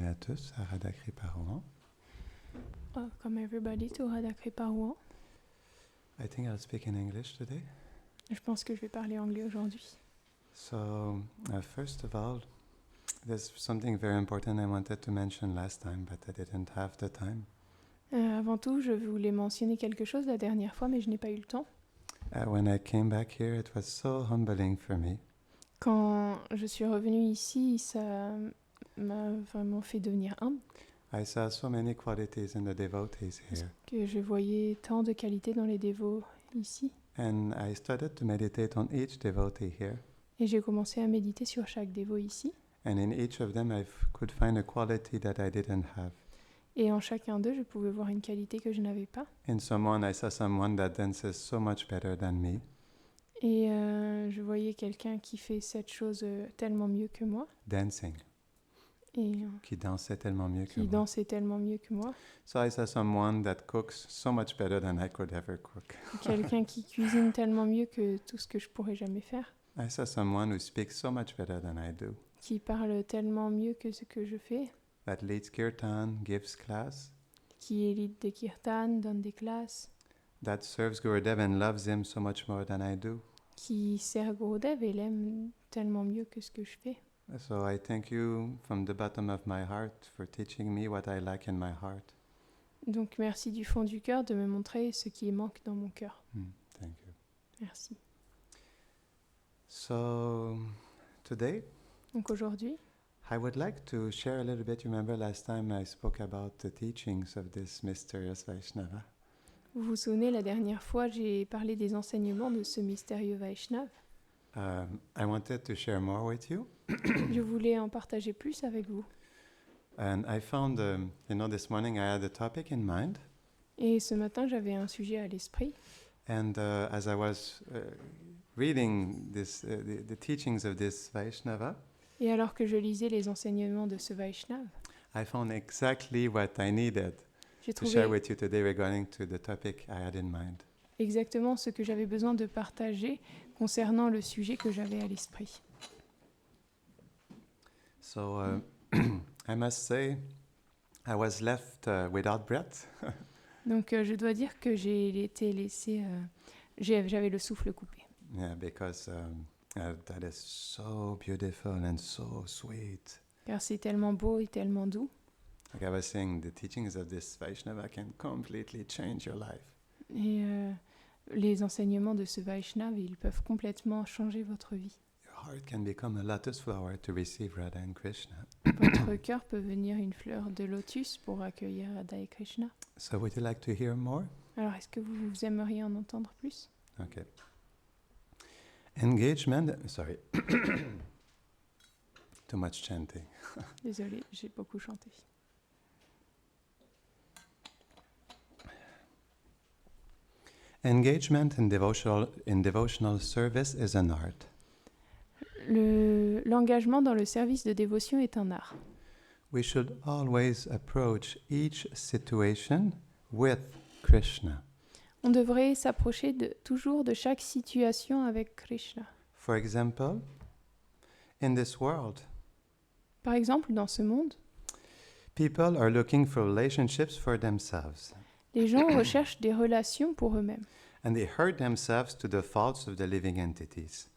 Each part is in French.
à tous à Radha-Kripa Rouen. Welcome everybody to Radha-Kripa Rouen. I think I'll speak in English today. Je pense que je vais parler anglais aujourd'hui. So, first of all, there's something very important I wanted to mention last time, but I didn't have the time. Avant tout, je voulais mentionner quelque chose la dernière fois, mais je n'ai pas eu le temps. When I came back here, it was so humbling for me. Quand je suis revenue ici, ça m'a vraiment fait devenir humble, I saw so many qualities in the devotees parce here, que je voyais tant de qualités dans les dévots ici. and I started to meditate on each devotee here, Et j'ai commencé à méditer sur chaque dévot ici. and in each of them I could find a quality that I didn't have. Et en chacun d'eux, je pouvais voir une qualité que je n'avais pas. In someone, I saw someone that dances so much better than me. Et je voyais quelqu'un qui fait cette chose tellement mieux que moi. Dancing, Et qui dansait tellement mieux que qui moi. dansait tellement mieux que moi. So I saw someone that cooks so much better than I could ever cook. Quelqu'un qui cuisine tellement mieux que tout ce que je pourrais jamais faire. I saw someone who speaks so much better than I do. Qui parle tellement mieux que ce que je fais. That leads kirtan, gives class. Qui est lead de kirtan, donne des classes. That serves Gurudev and loves him so much more than I do. Qui sert Gurudev et l'aime tellement mieux que ce que je fais. So I thank you from the bottom of my heart for teaching me what I lack in my heart. Donc merci du fond du cœur de me montrer ce qui manque dans mon cœur. Thank you. Merci. So today, Donc aujourd'hui, I would like to share a little bit. You remember last time I spoke about the teachings of this mysterious Vaishnava. vous vous souvenez, la dernière fois, j'ai parlé des enseignements de ce mystérieux Vaishnav. I wanted to share more with you. Je voulais en partager plus avec vous. And I found, this morning I had a topic in mind. Et ce matin, j'avais un sujet à l'esprit. And as I was reading this, the teachings of this Vaishnava, Et alors que je lisais les enseignements de ce Vaishnav, I found exactly what I needed j'ai to share trouvé with you today regarding to the topic I had in mind. exactement ce que j'avais besoin de partager concernant le sujet que j'avais à l'esprit. So I must say, I was left without breath. Donc je dois dire que j'ai été laissée, j'avais le souffle coupé. Yeah, because that is so beautiful and so sweet. Car c'est tellement beau et tellement doux. Like I was saying, the teachings of this Vaishnava can completely change your life. Et les enseignements de ce Vaishnav, ils peuvent complètement changer votre vie. Your heart can become a lotus flower to receive Radha and Krishna. Votre cœur peut devenir une fleur de lotus pour accueillir Radha et Krishna. So would you like to hear more? Alors, est-ce que vous aimeriez en entendre plus? Okay. Engagement, sorry. Too much chanting. Désolée, j'ai beaucoup chanté. Engagement in devotional service is an art. L'engagement dans le service de dévotion est un art. We should always approach each situation with Krishna. On devrait s'approcher toujours de chaque situation avec Krishna. For example, in this world, Par exemple, dans ce monde, people are looking for relationships for themselves, les gens recherchent des relations pour eux-mêmes. and they hurt themselves to the faults of the living entities,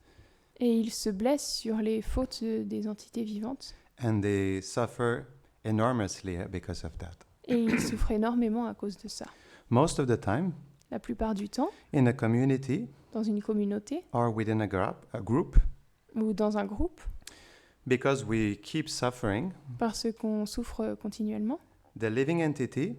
Et ils se blessent sur les fautes des entités vivantes. and they suffer enormously because of that. Et ils souffrent énormément à cause de ça. Most of the time, La plupart du temps, in a community dans une communauté or within a group, ou dans un groupe, because we keep suffering, parce qu'on souffre continuellement, the living entity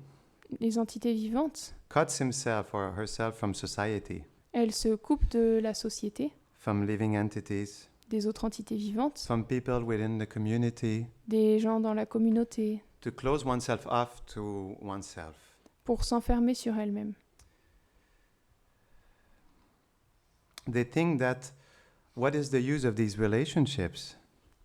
les entités vivantes, cuts himself or herself from society, elles se coupent de la société, from living entities, des autres entités vivantes, from people within the community, des gens dans la communauté, to close oneself off to oneself. pour s'enfermer sur elles-mêmes. They think that what is the use of these relationships?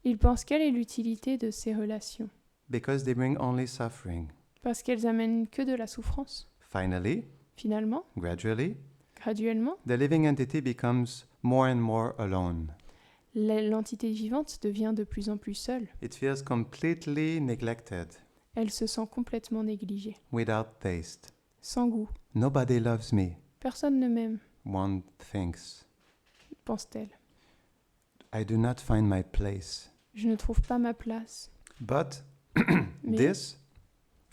Ils pensent quelle est l'utilité de ces relations, Because they bring only suffering. parce qu'elles amènent que de la souffrance. Finally, Finalement, gradually, graduellement, the living entity becomes more and more alone. l'entité vivante devient de plus en plus seule. It feels completely neglected, Elle se sent complètement négligée, without taste. sans goût. Nobody loves me, Personne ne m'aime, one thinks. pense-t-elle. I do not find my place. Je ne trouve pas ma place. But Mais this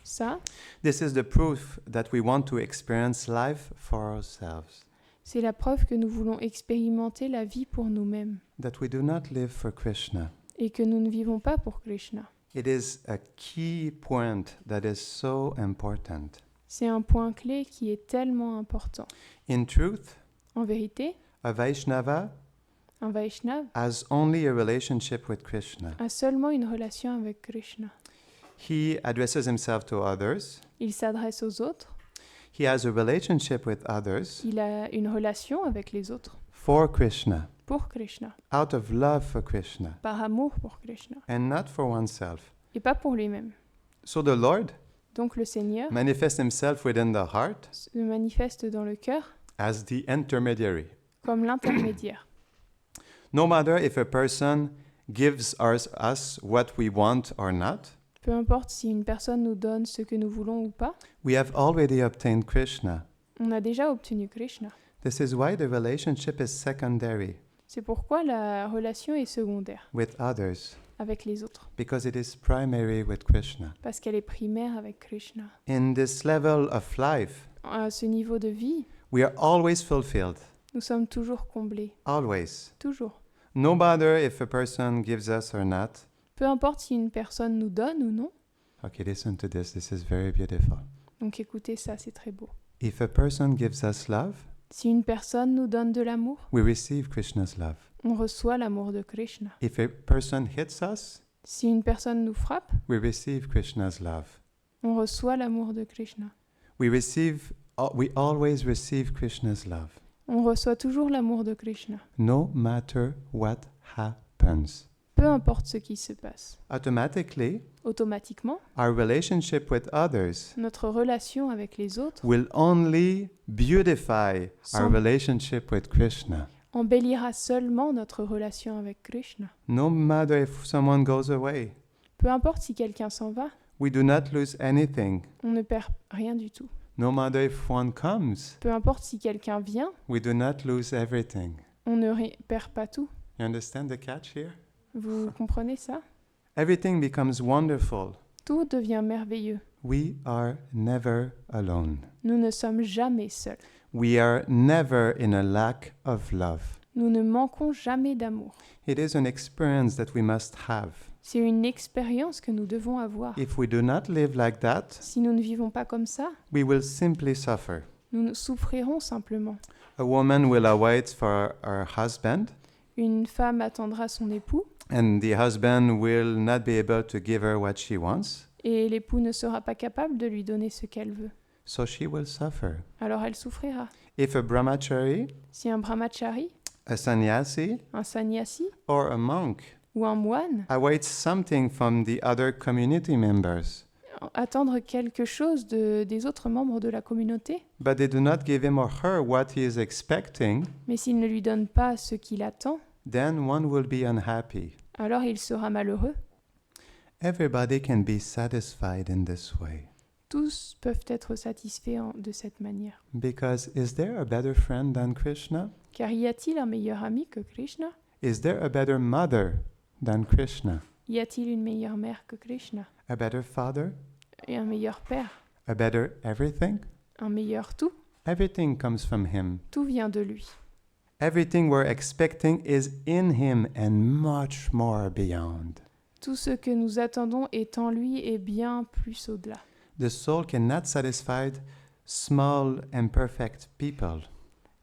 ça, is the proof that we want to experience life for ourselves, c'est la preuve que nous voulons expérimenter la vie pour nous-mêmes that we do not live for Krishna. et que nous ne vivons pas pour Krishna. It is a key point that is so important. C'est un point clé qui est tellement important. In truth, En vérité, a Vaishnava un Vaishnav has only a relationship with Krishna. a seulement une relation avec Krishna. He addresses himself to others. Il s'adresse aux autres, He has a relationship with others il a une relation avec les autres, for Krishna, pour Krishna, out of love for Krishna, par amour pour Krishna, and not for oneself. et pas pour lui-même. So the Lord Donc le Seigneur manifests himself within the heart se manifeste dans le cœur as the intermediary. comme l'intermédiaire. No matter if a person gives us what we want or not, Peu importe si une personne nous donne ce que nous voulons ou pas, we have already obtained Krishna. on a déjà obtenu Krishna. This is why the relationship is secondary C'est pourquoi la relation est secondaire with others, avec les autres, because it is primary with Krishna. parce qu'elle est primaire avec Krishna. In this level of life, À ce niveau de vie, we are always fulfilled, nous sommes toujours comblés, always. toujours. No matter if a person gives us or not. Peu importe si une personne nous donne ou non. Okay, listen to this. This is very beautiful. Donc écoutez ça, c'est très beau. If a person gives us love, Si une personne nous donne de l'amour, we receive Krishna's love. on reçoit l'amour de Krishna. If a person hits us, Si une personne nous frappe, we receive Krishna's love. on reçoit l'amour de Krishna. We always receive Krishna's love, On reçoit toujours l'amour de Krishna. no matter what happens. Peu importe ce qui se passe. Automatically, Automatiquement, our relationship with others notre relation avec les autres will only beautify our Sem- relationship with Krishna. embellira seulement notre relation avec Krishna. No matter if someone goes away, Peu importe si quelqu'un s'en va, we do not lose anything. on ne perd rien du tout. No matter if one comes, Peu importe si quelqu'un vient, we do not lose everything. on ne perd pas tout. You understand the catch here? Vous comprenez ça? Everything becomes wonderful. Tout devient merveilleux. We are never alone. Nous ne sommes jamais seuls. We are never in a lack of love. Nous ne manquons jamais d'amour. It is an experience that we must have. C'est une expérience que nous devons avoir. If we do not live like that, Si nous ne vivons pas comme ça, we will simply suffer. nous souffrirons simplement. A woman will await for her husband, Une femme attendra son époux and the husband will not be able to give her what she wants, et l'époux ne sera pas capable de lui donner ce qu'elle veut. so she will suffer. Alors elle souffrira. If a brahmachari, Si un brahmachari, a sannyasi, un sannyasi or a monk ou un moine awaits something from the other community members, attendre quelque chose des autres membres de la communauté, but they do not give him or her what he is expecting, mais s'il ne lui donne pas ce qu'il attend, then one will be unhappy. alors il sera malheureux. Everybody can be satisfied in this way. Tous peuvent être satisfaits de cette manière. Because is there a better friend than Krishna? Car y a-t-il un meilleur ami que Krishna? Is there a better mother than Krishna? Y a-t-il une meilleure mère que Krishna? A better father? Et un meilleur père? A better everything? Un meilleur tout? Everything comes from him. Tout vient de lui. Everything we're expecting is in him and much more beyond. Tout ce que nous attendons est en lui et bien plus au-delà. The soul cannot satisfy small imperfect people.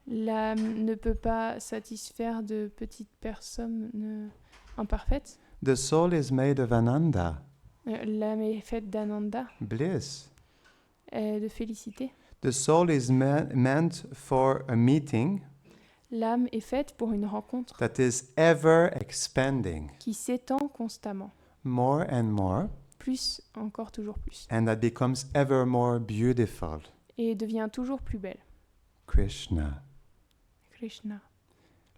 L'âme ne peut pas satisfaire de petites personnes imparfaites. The soul is made of ananda, L'âme est faite d'ananda, bliss. de félicité. The soul is meant for a meeting L'âme est faite pour une rencontre that is ever expanding, qui s'étend constamment, more and more, plus, encore toujours plus, and that becomes ever more beautiful. et devient toujours plus belle. Krishna. Krishna.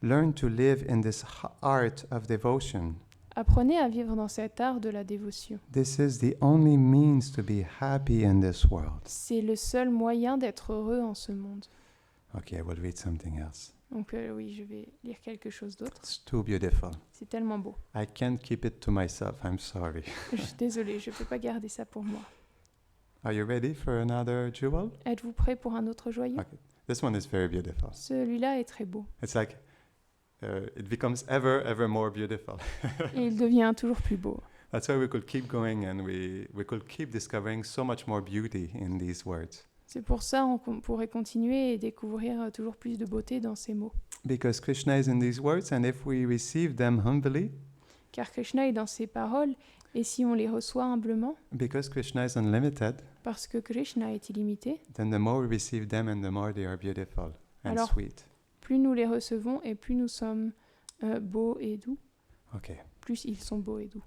Learn to live in this art of devotion. Apprenez à vivre dans cet art de la dévotion. This is the only means to be happy in this world. C'est le seul moyen d'être heureux en ce monde. Okay, I will read something else. Donc oui, je vais lire quelque chose d'autre. It's too beautiful. C'est tellement beau. I can't keep it to myself. I'm sorry. Je suis désolée, je ne peux pas garder ça pour moi. Are you ready for another jewel? Êtes-vous prêt pour un autre joyau? Okay. This one is very beautiful. Celui-là est très beau. It's like it becomes ever more beautiful. Et il devient toujours plus beau. That's why we could keep going and we could keep discovering so much more beauty in these words. C'est pour ça qu'on pourrait continuer et découvrir toujours plus de beauté dans ces mots. Because Krishna is in these words, and if we receive them humbly, Car Krishna est dans ces paroles, et si on les reçoit humblement, because Krishna is unlimited, parce que Krishna est illimité, then the more we receive them and the more they are beautiful and Alors- sweet. plus nous les recevons et plus nous sommes beaux et doux, Okay. plus ils sont beaux et doux.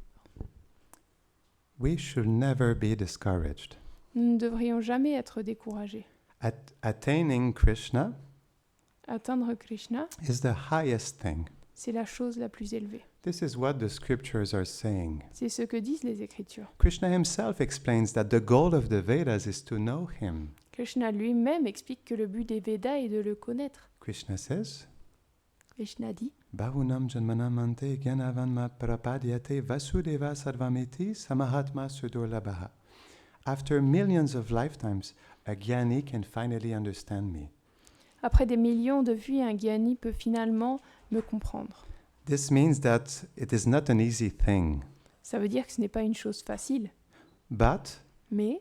We should never be discouraged. Nous ne devrions jamais être découragés. Attaining Krishna Atteindre Krishna, is the highest thing. c'est la chose la plus élevée. This is what the scriptures are saying. C'est ce que disent les Écritures. Krishna himself explains that the goal of the Vedas is to know him. Krishna lui-même explique que le but des Védas est de le connaître. Krishna says, Krishna dit Bahunam janmanam ante gyanavanma prapadyate vasudeva sarvamiti samahatma sudurlabhaha. After millions of lifetimes, a gyani can finally understand me. Après des millions de vues, un gyani peut finalement me comprendre. This means that it is not an easy thing, Ça veut dire que ce n'est pas une chose facile, but mais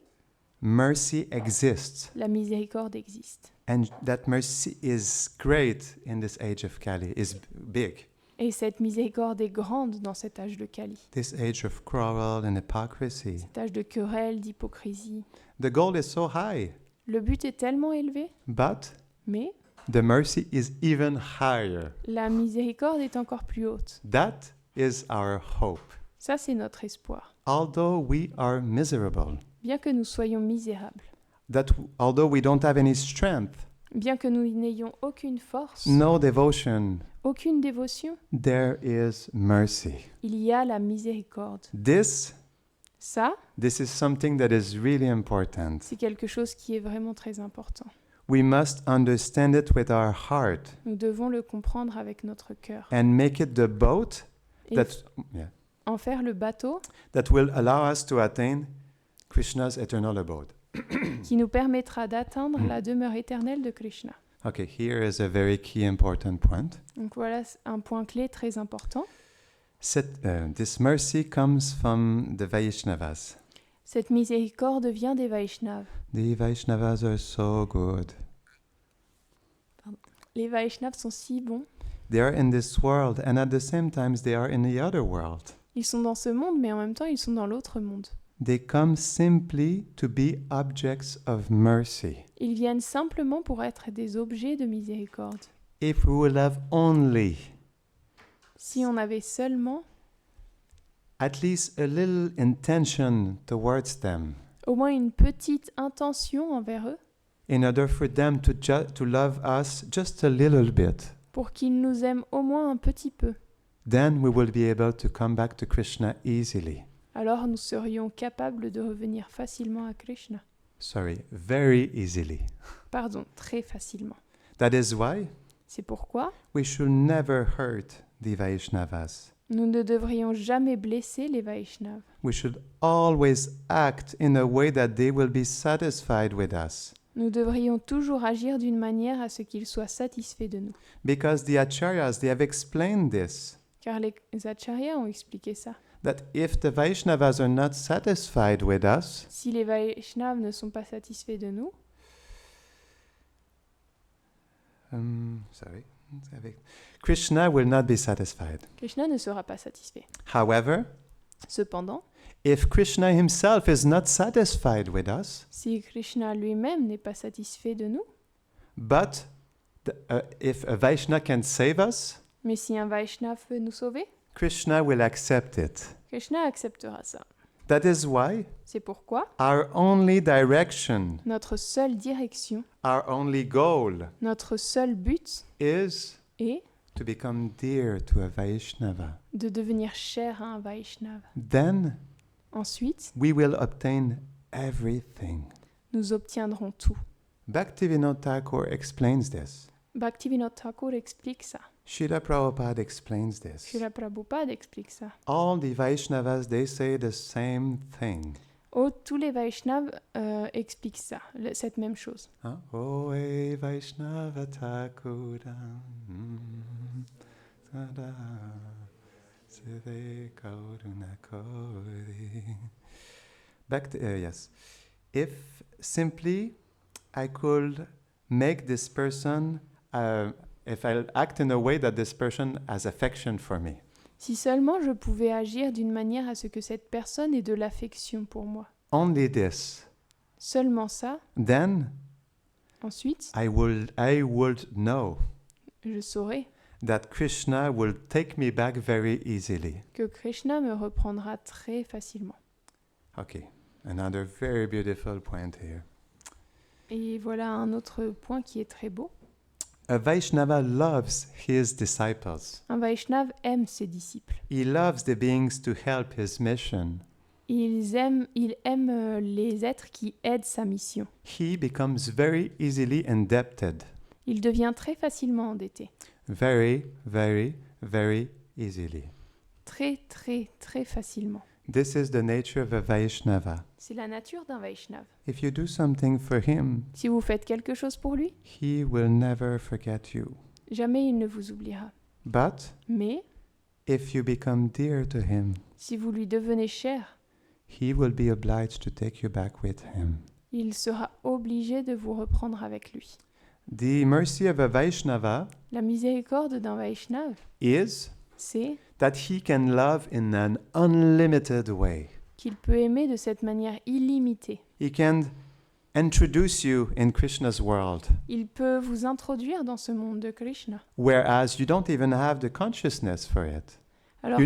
mercy exists, la miséricorde existe. and that mercy is great in this age of Kali, is big. Et cette miséricorde est grande dans cet âge de Kali, This age of quarrel and hypocrisy. cet âge de querelle, d'hypocrisie. The goal is so high, Le but est tellement élevé, but mais the mercy is even higher. la miséricorde est encore plus haute. That is our hope. Ça, c'est notre espoir. Although we are miserable, Bien que nous soyons misérables, although we don't have any strength, bien que nous n'ayons aucune force, no devotion, aucune dévotion, there is mercy. il y a la miséricorde. This Ça, is something that is really important. c'est quelque chose qui est vraiment très important. We must understand it with our heart Nous devons le comprendre avec notre cœur and make it the boat et en faire le bateau that will allow us to attain Krishna's eternal abode. qui nous permettra d'atteindre la demeure éternelle de Krishna. Okay, here is a very key important point. Donc voilà un point clé très important. This mercy comes from the Vaishnavas. Cette miséricorde vient des Vaishnavas. The Vaishnavas are so good. Les Vaishnavas sont si bons. They are in this world, and at the same time, they are in the other world. Ils sont dans ce monde, mais en même temps, ils sont dans l'autre monde. They come simply to be objects of mercy. Ils viennent simplement pour être des objets de miséricorde. If we will have only Si on avait seulement at least a little intention towards them, au moins une petite intention envers eux, in order for them to love us just a little bit, pour qu'ils nous aiment au moins un petit peu, then we will be able to come back to Krishna easily. alors nous serions capables de revenir facilement à Krishna. Sorry, very easily. Pardon, très facilement. That is why C'est pourquoi we should never hurt the Vaishnavas. nous ne devrions jamais blesser les Vaishnavas. We should always act in a way that they will be satisfied with us. Nous devrions toujours agir d'une manière à ce qu'ils soient satisfaits de nous. Because the Acharyas, they have explained this, Car les Acharyas ont expliqué ça. that if the Vaishnavas are not satisfied with us, Si les Vaishnavas ne sont pas satisfaits de nous, Krishna will not be satisfied. Krishna ne sera pas satisfait. However, Cependant, if Krishna himself is not satisfied with us, si Krishna lui-même n'est pas satisfait de nous, but if a Vaishnava can save us, mais si un Vaishnava veut nous sauver, Krishna will accept it. Krishna acceptera ça. That is why C'est pourquoi our only direction, notre seule direction, our only goal notre seul but is est to become dear to a Vaishnava, de devenir cher à un Vaishnava. then Ensuite, we will obtain everything. nous obtiendrons tout. Bhaktivinoda Thakur explains this. Bhaktivinoda Thakur explique ça. Srila Prabhupada explains this. Srila Prabhupada explique ça. All the Vaishnavas, they say the same thing. Oh, tous les Vaishnavas expliquent ça, cette même chose. Huh? Oe Vaishnava Thakuram Sada Siddhe Karuna Kori. Back to, yes. If simply I could make this person, if I act in a way that this person has affection for me, Si seulement je pouvais agir d'une manière à ce que cette personne ait de l'affection pour moi. only this, Seulement ça, then ensuite, I would know je saurais that Krishna will take me back very easily. que Krishna me reprendra très facilement. Okay, another very beautiful point here. Et voilà un autre point qui est très beau. A Vaishnava loves his disciples. Un Vaishnava aime ses disciples. He loves the beings to help his mission. Il aime les êtres qui aident sa mission. He becomes very easily indebted. Il devient très facilement endetté. Very, very, very easily. Très, très, très facilement. This is the nature of a Vaishnava. C'est la nature d'un Vaishnava. If you do something for him, Si vous faites quelque chose pour lui, he will never forget you. jamais il ne vous oubliera. But Mais if you become dear to him, si vous lui devenez cher, he will be obliged to take you back with him. il sera obligé de vous reprendre avec lui. The mercy of a Vaishnava La miséricorde d'un Vaishnava, is c'est that he can love in an unlimited way. qu'il peut aimer de cette manière illimitée. He can introduce you in Krishna's world, Il peut vous introduire dans ce monde de Krishna. whereas you don't even have the consciousness for it. Alors,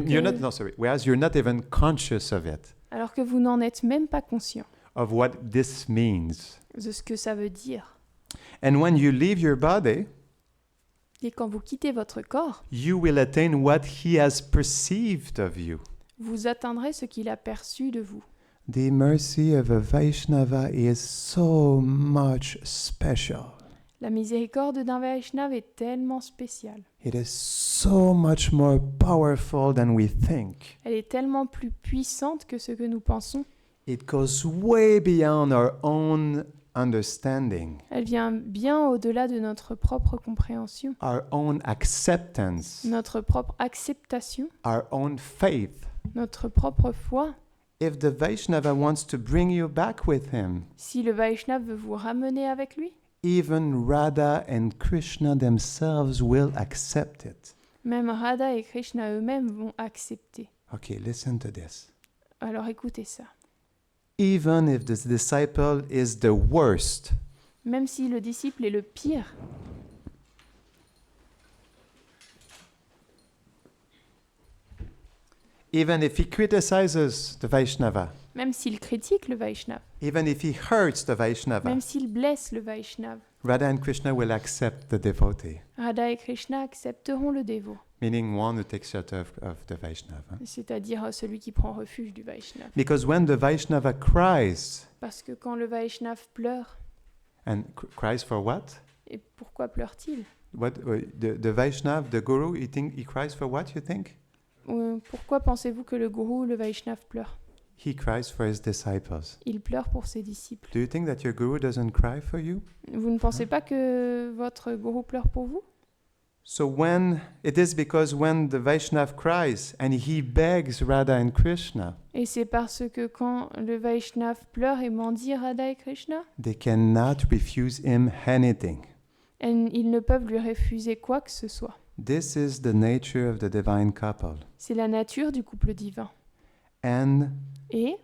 Whereas you're not even conscious of it, alors que vous n'en êtes même pas conscient of what this means. de ce que ça veut dire. And when you leave your body, Et quand vous quittez votre corps, you will attain what he has perceived of you. vous atteindrez ce qu'il a perçu de vous. The mercy of a Vaishnava is so much special. La miséricorde d'un Vaishnava est tellement spéciale. It is so much more powerful than we think. Elle est tellement plus puissante que ce que nous pensons. It goes way beyond our own understanding, Elle vient bien au-delà de notre propre compréhension, our own acceptance, notre propre acceptation, our own faith. notre propre foi. If the Vaishnava wants to bring you back with him, Si le Vaishnava veut vous ramener avec lui, even Radha and Krishna themselves will accept it. même Radha et Krishna eux-mêmes vont accepter. Okay, listen to this. Alors écoutez ça. Even if this disciple is the worst, Même si le disciple est le pire, even if he criticizes the Vaishnava, même s'il critique le Vaishnava, even if he hurts the Vaishnava, même s'il blesse le Vaishnava, Radha and Krishna will accept the devotee, Radha et Krishna accepteront le dévot, meaning one who takes shelter of the Vaishnava. c'est-à-dire celui qui prend refuge du Vaishnava. Because when the Vaishnava cries, Parce que quand le Vaishnava pleure, and cries for what? et pourquoi pleure-t-il? The Vaishnava, the Guru, he cries for what, you think? Pourquoi pensez-vous que le gourou, le Vaishnava, pleure? He cries for his disciples. Il pleure pour ses disciples. Do you think that your Guru doesn't cry for you? Vous ne pensez pas que votre gourou pleure pour vous? So it is because when the Vaishnava cries and he begs Radha and Krishna, Et c'est parce que quand le Vaishnava pleure et mendie Radha et Krishna, they cannot refuse him anything. ils ne peuvent lui refuser quoi que ce soit. This is the nature of the divine couple. C'est la nature du couple divin. And Et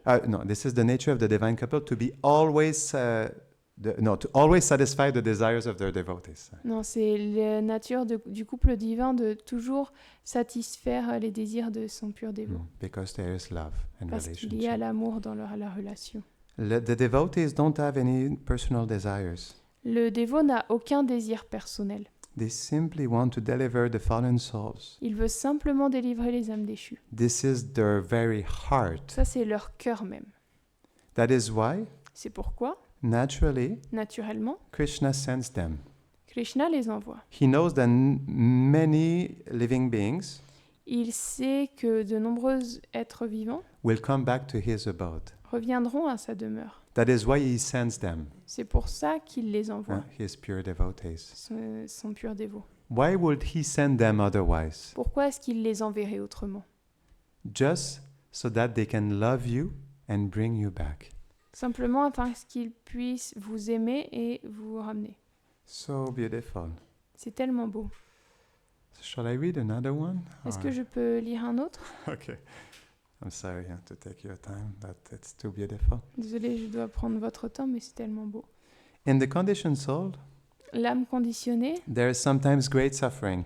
this is the nature of the divine couple to be always to always satisfy the desires of their devotees. non, c'est la nature du couple divin de toujours satisfaire les désirs de son pur dévot. Because there is love and Parce qu'il y a relationship. l'amour dans la relation. The devotees don't have any personal desires. Le dévot n'a aucun désir personnel. They simply want to deliver the fallen souls. Il veut simplement délivrer les âmes déchues. This is their very heart. Ça, c'est leur cœur même. That is why, C'est pourquoi, naturally, naturellement, Krishna sends them. Krishna les envoie. He knows that many living beings Il sait que de nombreux êtres vivants will come back to his abode. reviendront à sa demeure. That is why he sends them, C'est pour ça qu'il les envoie, his pure devotees. son pur dévot. Why would he send them otherwise? Pourquoi est-ce qu'il les enverrait autrement? Just so that they can love you and bring you back. Simplement afin qu'ils puissent vous aimer et vous ramener. So beautiful. C'est tellement beau. Shall I read another one? Est-ce Or- que je peux lire un autre? Okay. I'm sorry to take your time, but it's too beautiful. Désolée, je dois prendre votre temps, mais c'est tellement beau. In the conditioned soul, L'âme conditionnée, there is sometimes great suffering.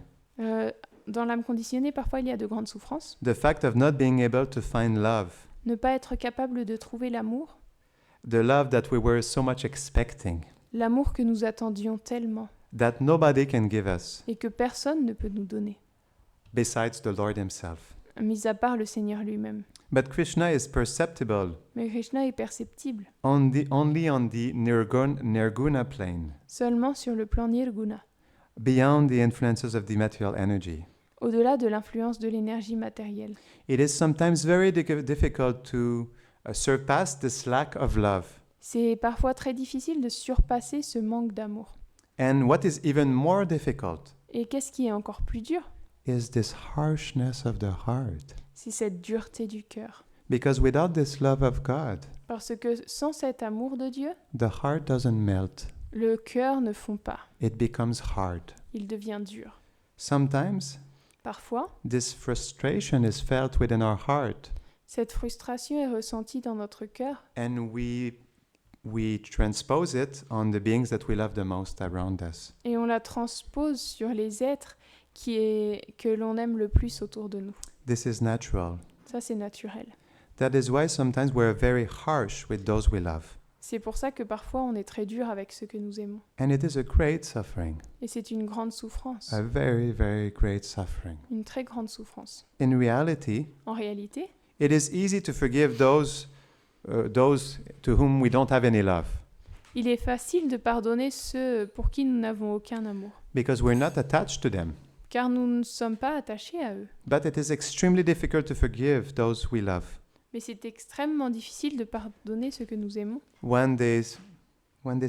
dans l'âme conditionnée, parfois il y a de grandes souffrances. The fact of not being able to find love, Ne pas être capable de trouver l'amour, the love that we were so much expecting, l'amour que nous attendions tellement that nobody can give us et que personne ne peut nous donner, besides the Lord Himself. mis à part le Seigneur lui-même. But Krishna is perceptible Mais Krishna est perceptible only on the Nirguna plane, seulement sur le plan nirguna, beyond the influences of the material energy. au-delà de l'influence de l'énergie matérielle. It is sometimes very difficult to surpass this lack of love. C'est parfois très difficile de surpasser ce manque d'amour. And what is even more difficult Et qu'est-ce qui est encore plus dur? is this harshness of the heart. C'est cette dureté du cœur. Because without this love of God, Parce que sans cet amour de Dieu, the heart doesn't melt. le cœur ne fond pas, It becomes hard. il devient dur. Sometimes Parfois, this frustration is felt within our heart, cette frustration est ressentie dans notre cœur and we transpose it on the beings that we love the most around us. et on la transpose sur les êtres que l'on aime le plus autour de nous. This is natural. Ça, c'est naturel. That is why sometimes we're very harsh with those we love. C'est pour ça que parfois on est très dur avec ceux que nous aimons. And it is a great suffering, Et c'est une grande souffrance, a very, very great suffering. une très grande souffrance. In reality, En réalité, it is easy to forgive those to whom we don't have any love, il est facile de pardonner ceux pour qui nous n'avons aucun amour, because we're not attached to them. car nous ne sommes pas attachés à eux. But it is extremely difficult to forgive those we love Mais c'est extrêmement difficile de pardonner ceux que nous aimons when they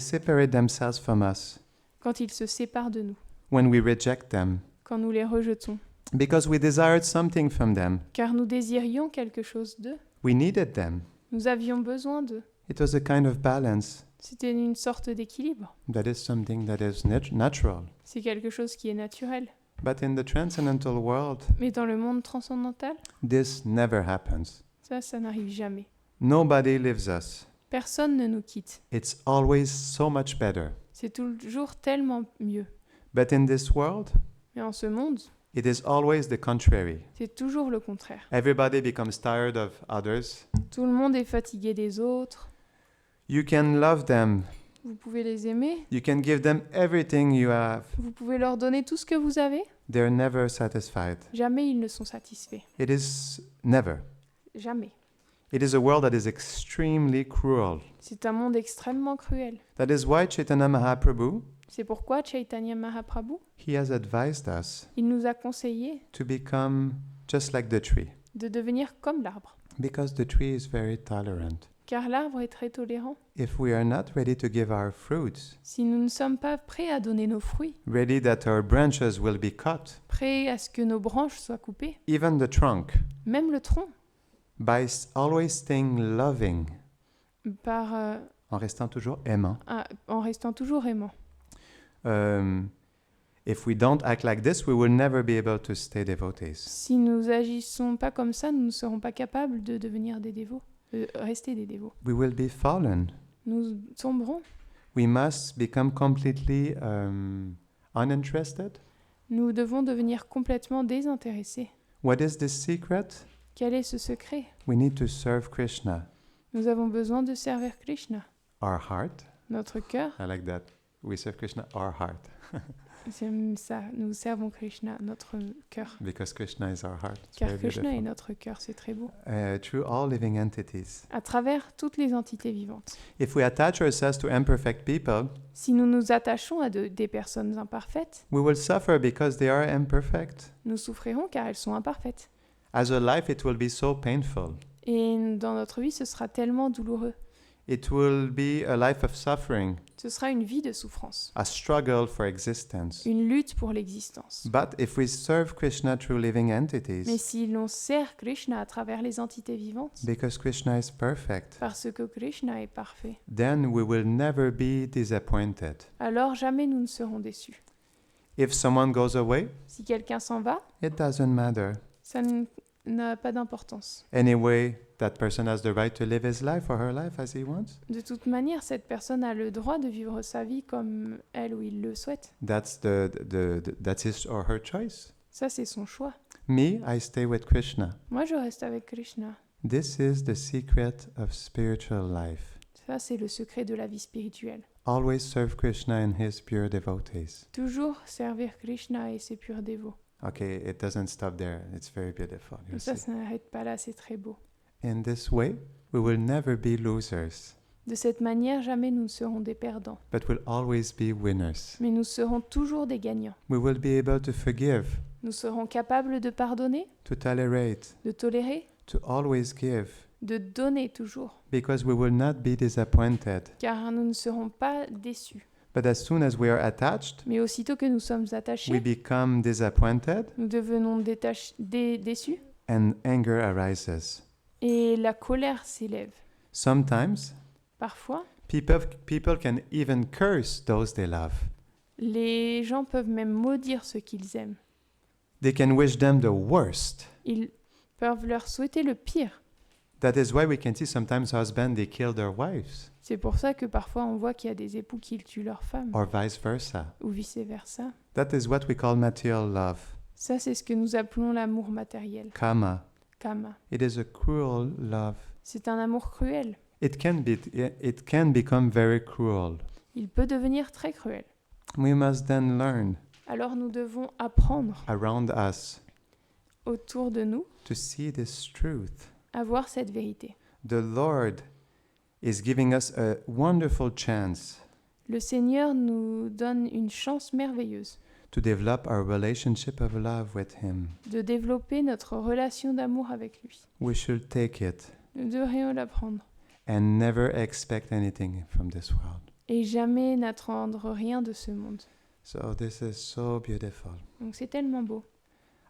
separate themselves from us, quand ils se séparent de nous, when we reject them, quand nous les rejetons, because we desired something from them. car nous désirions quelque chose d'eux. We needed them. Nous avions besoin d'eux. It was a kind of balance. C'était une sorte d'équilibre. That is something that is natural. C'est quelque chose qui est naturel. But in the transcendental world, Mais dans le monde transcendantal, this never happens. ça n'arrive jamais. Nobody leaves us. Personne ne nous quitte. It's always so much better. C'est toujours tellement mieux. But in this world, Mais en ce monde, it is always the contrary. c'est toujours le contraire. Everybody becomes tired of others. Tout le monde est fatigué des autres. You can love them. Vous pouvez les aimer. You can give them everything you have. Vous pouvez leur donner tout ce que vous avez. They're never satisfied. Jamais ils ne sont satisfaits. It is never. Jamais. It is a world that is extremely cruel. C'est un monde extrêmement cruel. That is why Chaitanya Mahaprabhu, C'est pourquoi Chaitanya Mahaprabhu, he has advised us il nous a conseillé to become just like the tree. de devenir comme l'arbre. Because the tree is very tolerant. Car l'arbre est très tolérant. If we are not ready to give our fruits, Si nous ne sommes pas prêts à donner nos fruits, ready that our branches will be cut, prêts à ce que nos branches soient coupées, even the trunk, même le tronc, by always staying loving, en restant toujours aimant. en restant toujours aimant. If we don't act like this, we will never be able to stay devotees. Si nous agissons pas comme ça, nous ne serons pas capables de devenir des dévots, de rester des dévots. We will be fallen. Nous tomberons. We must become completely uninterested. Nous devons devenir complètement désintéressés. What is this secret? Quel est ce secret? We need to serve Krishna. Nous avons besoin de servir Krishna. Our heart. Notre cœur, I like that. We serve Krishna, our heart. J'aime ça. Nous servons Krishna, notre cœur. because Krishna is our heart. It's Car very Krishna est beautiful. notre cœur, c'est très beau. Through all living entities. À travers toutes les entités vivantes. If we attach ourselves to imperfect people, Si nous nous attachons à des personnes imparfaites, we will suffer because they are imperfect. nous souffrirons car elles sont imparfaites. As a life, it will be so painful. Et dans notre vie, ce sera tellement douloureux. It will be a life of suffering, Ce sera une vie de souffrance, a struggle for existence. une lutte pour l'existence. But if we serve Krishna through living Mais entities, si l'on sert Krishna à travers les entités vivantes, because Krishna is perfect, parce que Krishna est parfait, then we will never be disappointed. alors jamais nous ne serons déçus. If someone goes away, Si quelqu'un s'en va, it doesn't matter. ça n'a pas d'importance. Anyway, that person has the right to live his life or her life as he wants. De toute manière, cette personne a le droit de vivre sa vie comme elle ou il le souhaite. That's that's his or her choice. Ça, c'est son choix. Me, I stay with Krishna. Moi, je reste avec Krishna. This is the secret of spiritual life. Ça, c'est le secret de la vie spirituelle. Always serve Krishna and his pure devotees. Toujours servir Krishna et ses purs dévots. Okay, it doesn't stop there. It's very beautiful. You Ça, see. ça n'arrête pas là, c'est très beau. In this way, we will never be losers, De cette manière, jamais nous ne serons des perdants, but will always be winners. mais nous serons toujours des gagnants. We will be able to forgive, Nous serons capables de pardonner, to tolerate, de tolérer, to always give, de donner toujours, because we will not be disappointed. car nous ne serons pas déçus. But as soon as we are attached, Mais aussitôt que nous sommes we attachés, become disappointed nous devenons déçus and anger arises. et la colère s'élève. Sometimes, Parfois, people can even curse those they love. les gens peuvent même maudire ceux qu'ils aiment. They can wish them the worst. Ils peuvent leur souhaiter le pire. That is why we can see sometimes husbands, they kill their wives, C'est pour ça que parfois on voit qu'il y a des époux qui tuent leurs femmes, or vice versa. ou vice-versa. That is what we call material love, Ça, c'est ce que nous appelons l'amour matériel, kama. kama. It is a cruel love. C'est un amour cruel. It can become very cruel. Il peut devenir très cruel. We must then learn Alors nous devons apprendre around us autour de nous to see this truth. à voir cette vérité. The Lord is giving us a wonderful chance Le Seigneur nous donne une chance merveilleuse to develop our relationship of love with Him. de développer notre relation d'amour avec lui. We should take it Nous devrions l'apprendre and never expect anything from this world. et jamais n'attendre rien de ce monde. So this is so beautiful. Donc c'est tellement beau.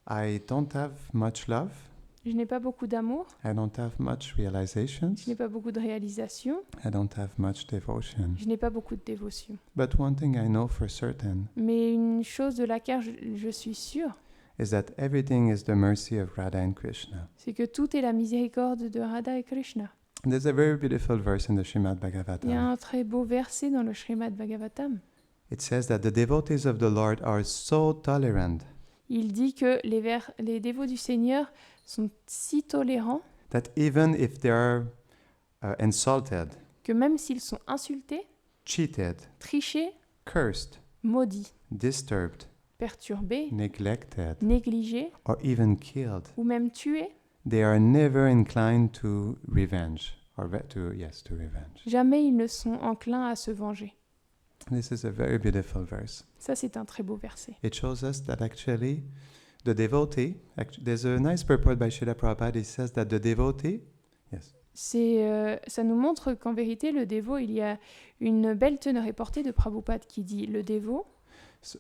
I don't have much love. Je n'ai pas beaucoup d'amour, I don't have much realizations. je n'ai pas beaucoup de réalisation, I don't have much devotion. je n'ai pas beaucoup de dévotion. But one thing I know for certain Mais une chose de laquelle je suis sûre, is that everything is the mercy of Radha and Krishna. c'est que tout est la miséricorde de Radha et Krishna. There's a very beautiful verse in the Srimad Il y a Bhagavatam. un très beau verset dans le Srimad Bhagavatam. It says that the devotees of the Lord are so tolerant Il dit que les dévots du Seigneur sont si tolérants that even if they are insulted, que même s'ils sont insultés, cheated, trichés, cursed, maudits, disturbed, perturbés, neglected, négligés or even killed, ou même tués, they are never inclined to revenge to revenge. jamais ils ne sont enclins à se venger. This is a very beautiful verse. Ça, c'est un très beau verset. It shows us that actually the devotee, there's a nice purport by Srila Prabhupada. It says that the devotee, yes, Ça nous montre qu'en vérité, le dévot, il y a une belle teneur et portée de Prabhupada qui dit le dévot,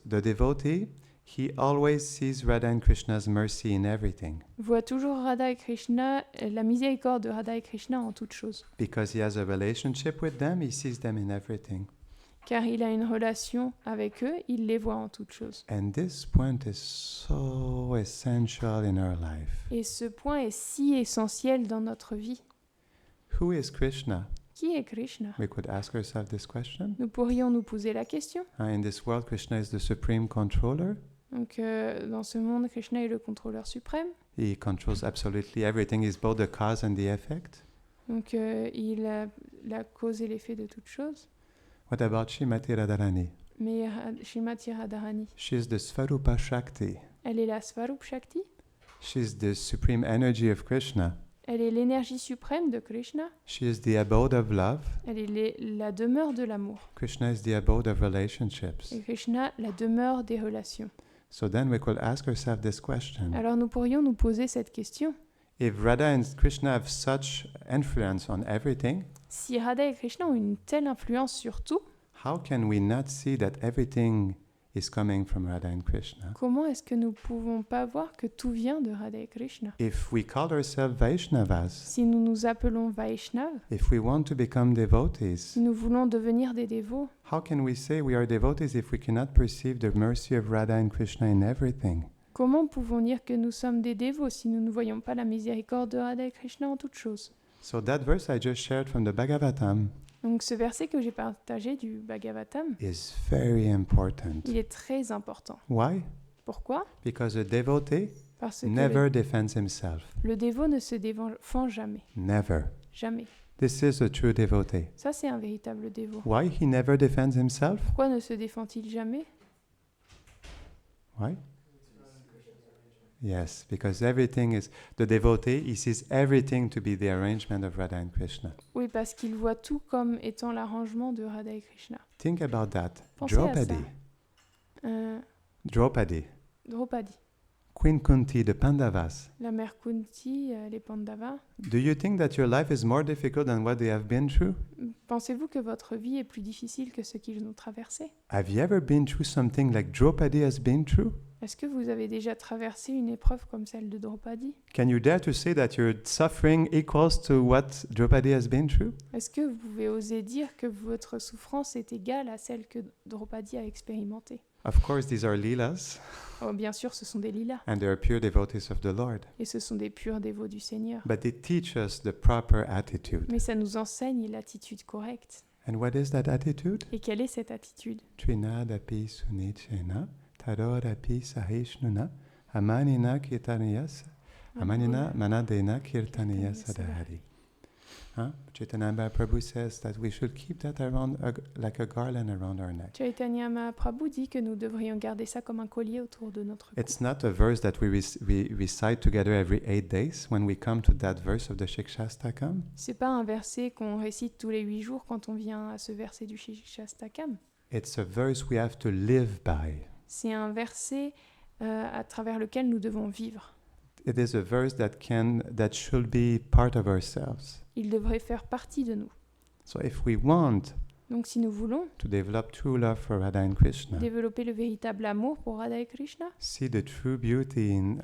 the devotee, he always sees Radha and Krishna's mercy in everything voit toujours Radha et Krishna, la miséricorde de Radha et Krishna en toutes choses. because he has a relationship with them. He sees them in everything. Car il a une relation avec eux, il les voit en toutes choses. And this point is so essential in our life. Et ce point est si essentiel dans notre vie. Who is Krishna? Qui est Krishna? We could ask ourselves this question. Nous pourrions nous poser la question. In this world, Krishna is the supreme controller. Donc, dans ce monde, Krishna est le contrôleur suprême. He controls absolutely everything. He's both the cause and the effect. Donc, il a la cause et l'effet de toutes choses. What about Srimati Radharani? mais Srimati Radharani. She is the Svarupa Shakti. Elle est la Svarup Shakti. She is the supreme energy of Krishna. Elle est l'énergie suprême de Krishna. She is the abode of love. Elle est la demeure de l'amour. Krishna is the abode of relationships. Et Krishna, la demeure des relations. So then we could ask ourselves this question. Alors nous pourrions nous poser cette question. If Radha and Krishna have such influence on everything, Si Radha et Krishna ont une telle influence sur tout, how can we not see that everything is coming from Radha and Krishna? comment est-ce que nous ne pouvons pas voir que tout vient de Radha et Krishna? If we call ourselves Vaishnavas, Si nous nous appelons Vaishnav, if we want to become devotees, si nous voulons devenir des dévots, how can we say we are devotees if we cannot perceive the mercy of Radha and Krishna in everything? comment pouvons-nous dire que nous sommes des dévots si nous ne voyons pas la miséricorde de Radha et Krishna en toutes choses? So that verse I just shared from the Bhagavatam Donc ce verset que j'ai partagé du Bhagavatam, is very important. il est très important. Why? Pourquoi? Because a devotee Parce que never defends himself. le dévot ne se défend jamais. Never. Jamais. This is a true devotee. Ça, c'est un véritable dévot. Why he never defends himself? Pourquoi ne se défend-il jamais? Why? Yes, because everything is the devotee, he sees everything to be the arrangement of Radha and Krishna. Oui, parce qu'il voit tout comme étant l'arrangement de Radha et Krishna. Think about that. Pensez à Draupadi. Euh, Draupadi. Draupadi, Queen Kunti, the Pandavas. la mère Kunti, les Pandavas. Do you think that your life is more difficult than what they have been through? Pensez-vous que votre vie est plus difficile que ce qu'ils ont traversé? Have you ever been through something like Draupadi has been through? Est-ce que vous avez déjà traversé une épreuve comme celle de Draupadi? Can you dare to say that your suffering equals to what Draupadi has been through? Est-ce que vous pouvez oser dire que votre souffrance est égale à celle que Draupadi a expérimentée? Of course, these are Leelas, Oh, bien sûr, ce sont des lilas, and they are pure devotees of the Lord. et ce sont des purs dévots du Seigneur. But they teach us the proper attitude. Mais ça nous enseigne l'attitude correcte. And what is that attitude? Et quelle est cette attitude? Trinadapi sunichena, tarorapi sahishnuna, amanina kirtaniyas, amanina manadena kirtaniyas adahari. Chaitanya Mahaprabhu says that we should keep that around like a garland around our neck. Chaitanya Mahaprabhu dit que nous devrions garder ça comme un collier autour de notre cou. It's not a verse that we recite together every 8 days. When we come to that verse of the Shikshastakam, C'est pas un verset qu'on récite tous les 8 jours quand on vient à ce verset du Shikshastakam. it's a verse we have to live by. C'est un verset à travers lequel nous devons vivre. It is a verse that should be part of ourselves. Il devrait faire partie de nous. So if we want Donc si nous voulons to develop true love for Radha and Krishna, développer le véritable amour pour Radha et Krishna see the true beauty in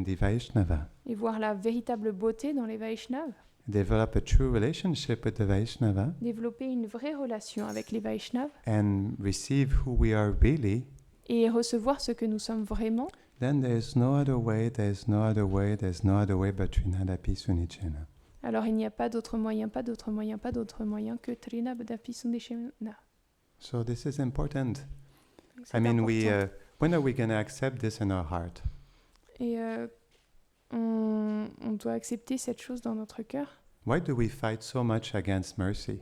the Vaishnava, et voir la véritable beauté dans les Vaishnavas, develop a true relationship with the Vaishnava, développer une vraie relation avec les Vaishnavas and receive who we are really, et recevoir ce que nous sommes vraiment, then there's no other way but Trinadapi Sunichena. alors il n'y a pas d'autre moyen, pas d'autre moyen, pas d'autre moyen que Trinadapi Sundeshena. So this is important. C'est I mean, important. when are we going to accept this in our heart? Et on doit accepter cette chose dans notre cœur. Why do we fight so much against mercy?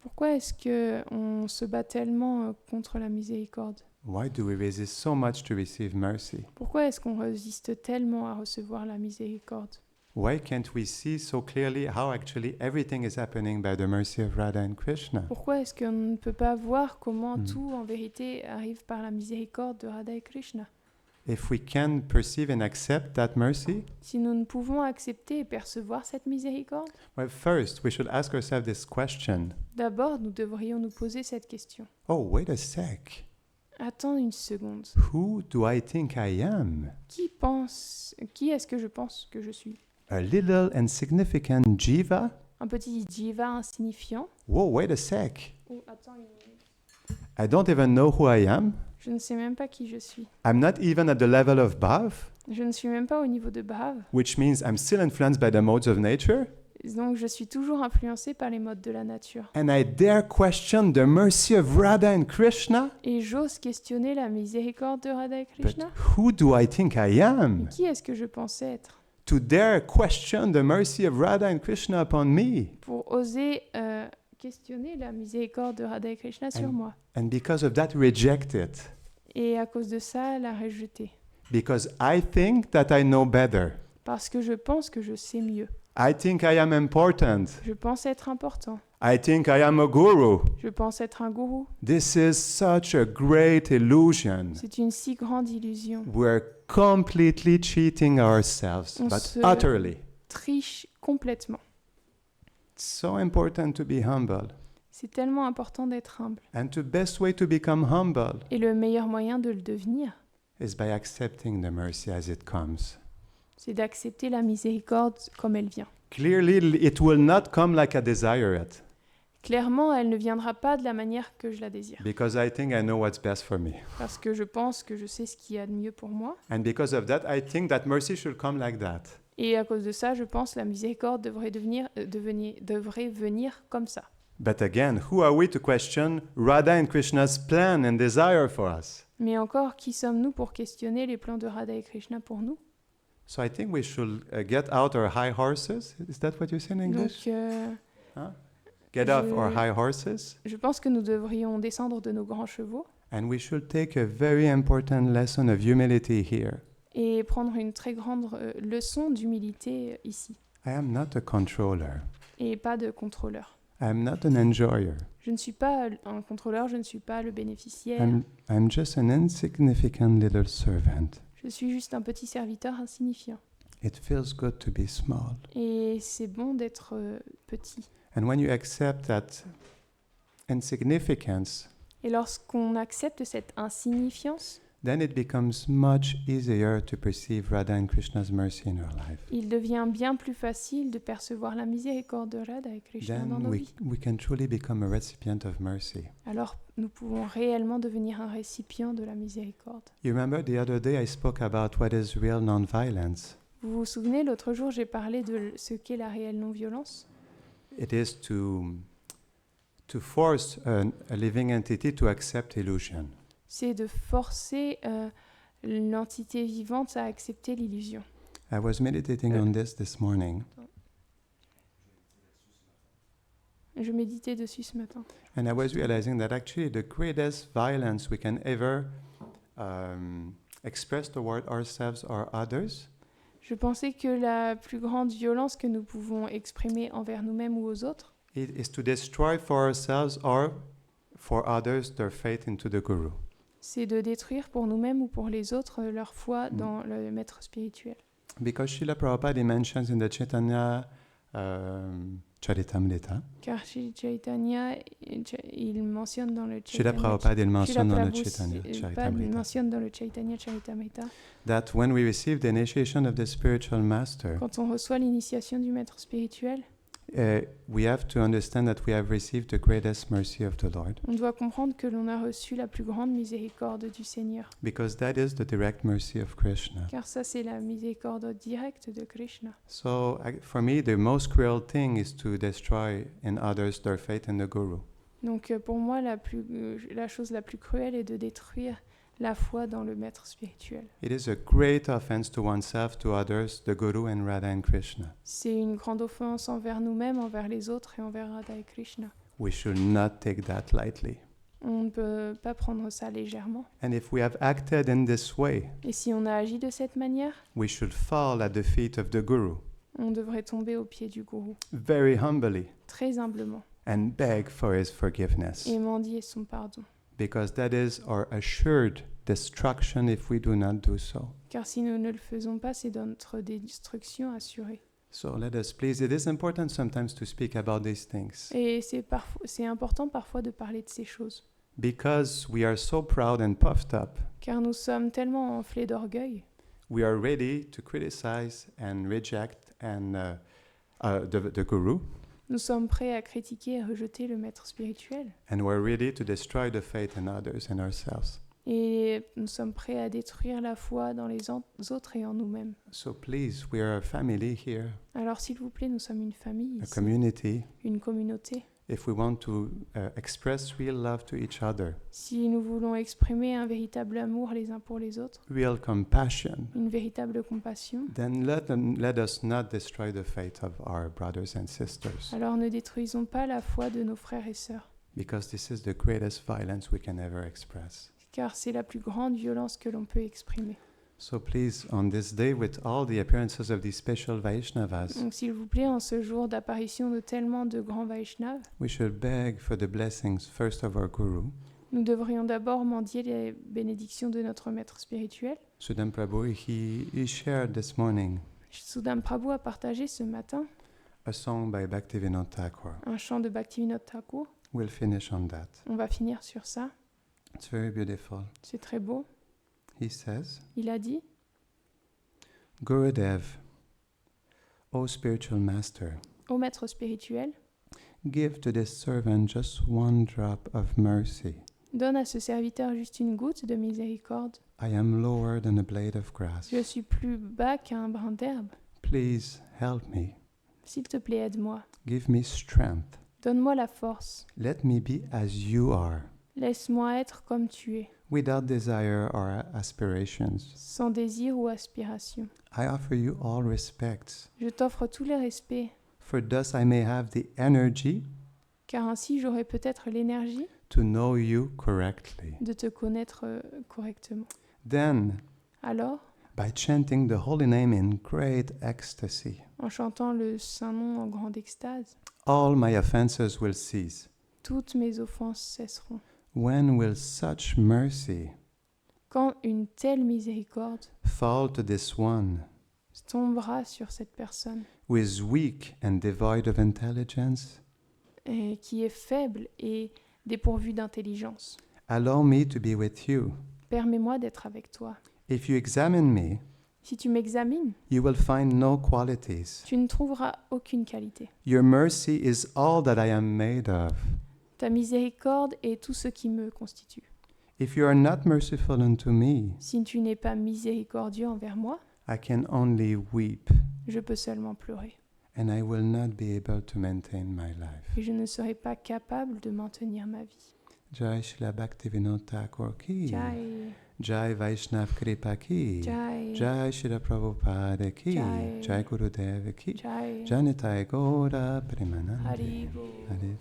Pourquoi est-ce qu'on se bat tellement contre la miséricorde? Why do we resist so much to receive mercy? Pourquoi est-ce qu'on résiste tellement à recevoir la miséricorde? Why can't we see so clearly how actually everything is happening by the mercy of Radha and Krishna? Pourquoi est-ce qu'on ne peut pas voir comment Mm. tout en vérité arrive par la miséricorde de Radha et Krishna? If we can perceive and accept that mercy, Si nous ne pouvons accepter et percevoir cette miséricorde, well, first we should ask ourselves this question. d'abord nous devrions nous poser cette question. Oh, wait a sec. Attends une seconde. Who do I think I am? Qui est-ce que je pense que je suis? A little insignificant jiva? Un petit jiva insignifiant? Whoa, wait a sec. Oh, attends une minute. I don't even know who I am. Je ne sais même pas qui je suis. I'm not even at the level of bhav, Je ne suis même pas au niveau de Bhav. which means I'm still influenced by the modes of nature. Donc je suis toujours influencé par les modes de la nature. And I dare question the mercy of Radha and Krishna. Et j'ose questionner la miséricorde de Radha et But Krishna. who do I think I Mais am? qui est-ce que je pensais être? To dare question the mercy of Radha and Krishna upon me. Pour oser questionner la miséricorde de Radha et Krishna sur moi. And because of that, reject it. Et à cause de ça, la rejeter. Because I think that I know better. Parce que je pense que je sais mieux. I think I am important. Je pense être important. I think I am a guru. Je pense être un gourou. This is such a great illusion. C'est une si grande illusion. We're completely cheating ourselves, On but se- utterly. Triche complètement. It's so important to be humble. C'est tellement important d'être humble. And the best way to become humble Et le meilleur moyen de le devenir, is by accepting the mercy as it comes. c'est d'accepter la miséricorde comme elle vient. Clearly, it will not come like I desire it, Clairement, elle ne viendra pas de la manière que je la désire. because I think I know what's best for me. Parce que je pense que je sais ce qu'il y a de mieux pour moi. And because of that, I think that mercy should come like that. Et à cause de ça, je pense que la miséricorde devrait venir comme ça. But again, who are we to question Radha and Krishna's plan and desire for us? Mais encore, qui sommes-nous pour questionner les plans de Radha et Krishna pour nous? So I think we should get out our high horses. Is that what you say in English? Donc, Get off our je- high horses. je pense que nous devrions descendre de nos grands chevaux And we should take a very important lesson of humility here. et prendre une très grande leçon d'humilité ici. I am not a controller. Et pas de contrôleur. I am not an enjoyer. Je ne suis pas un contrôleur, je ne suis pas le bénéficiaire. I'm just an insignificant little servant. Je suis juste un petit serviteur insignifiant. It feels good to be small. Et c'est bon d'être petit. And when you accept that insignificance, Et lorsqu'on accepte cette insignifiance, then it becomes much easier to perceive Radha and Krishna's mercy in our life. il devient bien plus facile de percevoir la miséricorde de Radha et Krishna dans Then nos we vies. can truly become a recipient of mercy. Alors nous pouvons réellement devenir un récipient de la miséricorde. You remember the other day I spoke about what is real nonviolence. Vous vous souvenez, l'autre jour, j'ai parlé de ce qu'est la réelle non-violence. It is to force a living entity to accept illusion. C'est de forcer l'entité vivante à accepter l'illusion. I was meditating on this morning, Je méditais dessus ce matin. and I was realizing that actually the greatest violence we can ever express toward ourselves or others Je pensais que la plus grande violence que nous pouvons exprimer envers nous-mêmes ou aux autres, it is to destroy for ourselves or for others their faith into the Guru. c'est de détruire pour nous-mêmes ou pour les autres leur foi dans le maître spirituel. Because Srila Prabhupada he mentions in the Chaitanya Charitamrita, Car Shri Chaitanya, il mentionne dans le Srila Chaitanya, Prabhupada il mentionne dans le Prabhu Chaitanya il Charitamrita, mentionne dans le Chaitanya Charitamrita, that when we receive the initiation of the spiritual master, quand on reçoit l'initiation du maître spirituel, we have to understand that we have received the greatest mercy of the Lord, on doit comprendre que l'on a reçu la plus grande miséricorde du Seigneur. because that is the direct mercy of Krishna. Car ça, c'est la miséricorde directe de Krishna. So for me, the most cruel thing is to destroy in others their faith in the Guru. Donc pour moi, la chose la plus cruelle est de détruire la foi dans le maître spirituel. It is a great offense to oneself, to others, the Guru, and Radha and Krishna. C'est une grande offense envers nous-mêmes, envers les autres et envers Radha et Krishna. We should not take that lightly. On ne peut pas prendre ça légèrement. And if we have acted in this way, Et si on a agi de cette manière, we should fall at the feet of the Guru, on devrait tomber aux pieds du gourou, very humbly, très humblement, and beg for his forgiveness. et mendier son pardon. Because that is our assured destruction if we do not do so. Car si nous ne le faisons pas, c'est notre destruction assurée. So let us please, it is important sometimes to speak about these things. Et c'est important parfois de parler de ces choses. Because we are so proud and puffed up, Car nous sommes tellement enflés d'orgueil. we are ready to criticize and reject and the Guru, Nous sommes prêts à critiquer et rejeter le maître spirituel. and we're ready to destroy the faith in others and ourselves. Et nous sommes prêts à détruire la foi dans les autres et en nous-mêmes. So please, we are a family here, Alors s'il vous plaît, nous sommes une famille a ici, community, une communauté. if we want to express real love to each other, Si nous voulons exprimer un véritable amour les uns pour les autres, real compassion, une véritable compassion, then let us not destroy the faith of our brothers and sisters, alors ne détruisons pas la foi de nos frères et sœurs, because this is the greatest violence we can ever express. car c'est la plus grande violence que l'on peut exprimer. So please, on this day, with all the appearances of these special Vaishnavas, Donc s'il vous plaît, en ce jour d'apparition de tellement de grands Vaishnavas, we should beg for the blessings first of our Guru, nous devrions d'abord mendier les bénédictions de notre maître spirituel. Sudam Prabhu. He shared this morning Sudam Prabhu a partagé ce matin a song by Bhaktivinoda Thakur. un chant de Bhaktivinoda Thakur. We'll finish on that. On va finir sur ça. It's very beautiful. C'est très beau. He says, Il a dit, Gurudev, O spiritual master, ô maître spirituel, give to this servant just one drop of mercy. donne à ce serviteur juste une goutte de miséricorde. I am lower than a blade of grass. Je suis plus bas qu'un brin d'herbe. Please help me. S'il te plaît, aide-moi. Give me strength. Donne-moi la force. Let me be as you are, Laisse-moi être comme tu es, without desire or aspirations. sans désir ou aspiration. I offer you all respects, Je t'offre tous les respects, for thus I may have the energy car ainsi j'aurai peut-être l'énergie to know you correctly. de te connaître correctement. Then, Alors, by chanting the holy name in great ecstasy, en chantant le saint nom en grande extase, all my offenses will cease. toutes mes offenses cesseront. When will such mercy Quand une telle miséricorde fall to this one tombera sur cette personne who is weak and devoid of intelligence? qui est faible et dépourvue d'intelligence? Allow me to be with you. Permets-moi d'être avec toi. If you examine me, Si tu m'examines, you will find no qualities. tu ne trouveras aucune qualité. Your mercy is all that I am made of. Ta miséricorde est tout ce qui me constitue. If you are not merciful unto me, Si tu n'es pas miséricordieux envers moi, I can only weep, je peux seulement pleurer. and I will not be able to maintain my life. Et je ne serai pas capable de maintenir ma vie. Jai Shri Bhaktivinoda Thakur ki. Jai, Jai Vaishnav Kripa ki. Jai, Jai Shri Prabhupada ki. Jai. Jai Gurudev ki. Jai, Janitai Gaura Premanande. Haribo. Hare